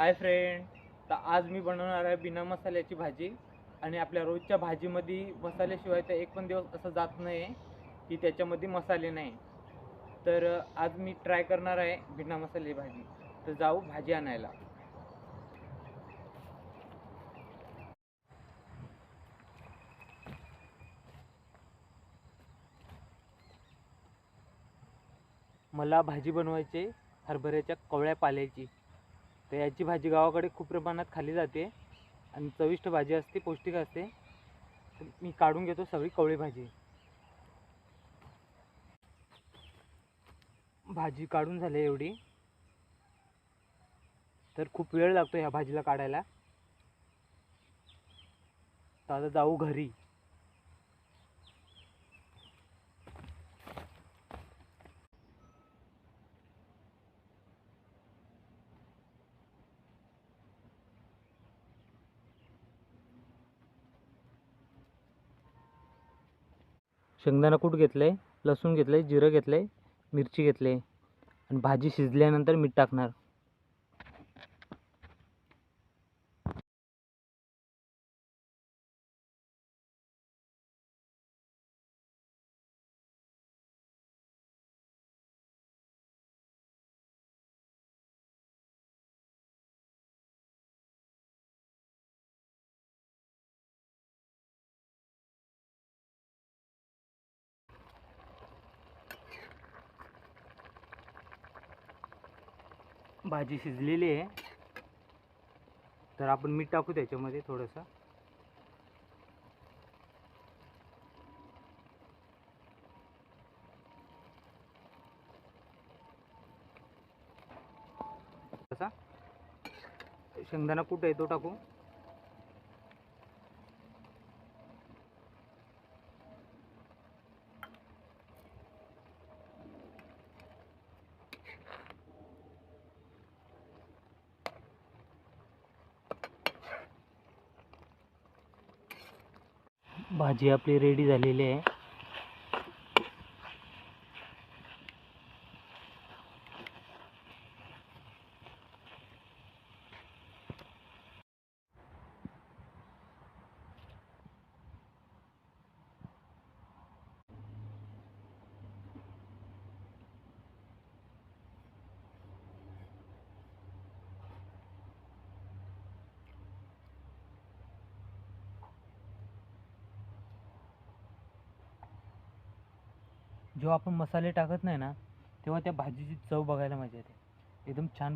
Hi friend. तर आज मी बनवणार आहे बिना मसाल्याची भाजी. आणि आपल्या रोजच्या भाजीमध्ये मसाल्याशिवाय तर एक पण दिवस असं जात नाही की त्याच्यामध्ये मसाले नाही. तर आज मी ट्राय करणार आहे बिना मसाले भाजी. तर जाऊ भाजी आणायला. मला भाजी बनवायची हरभऱ्याच्या कवळ्या पाल्याची. तर याची भाजी गावाकडे खूप प्रमाणात खाल्ली जाते आणि चविष्ट भाजी असते, पौष्टिक असते. तर मी काढून घेतो सगळी कवळी भाजी. भाजी काढून झाली एवढी. तर खूप वेळ लागतो ह्या भाजीला काढायला. तर आता जाऊ घरी. शेंगदाणा कूट घेतलं आहे, लसूण घेतलं आहे, जिरं घेतलं आहे, मिरची घेतली आहे आणि भाजी शिजल्यानंतर मीठ टाकणार. भाजी शिजलेली आहे. तर आपण मीठ टाकू त्याच्यामध्ये थोडंसं. तसा शेंगदाणा कूट आहे तो टाकू. भाजी आपली रेडी झालेली आहे. जेव्हा आपण मसाले टाकत नाही ना, तेव्हा त्या भाजीची चव बघायला मजा येते. एकदम छान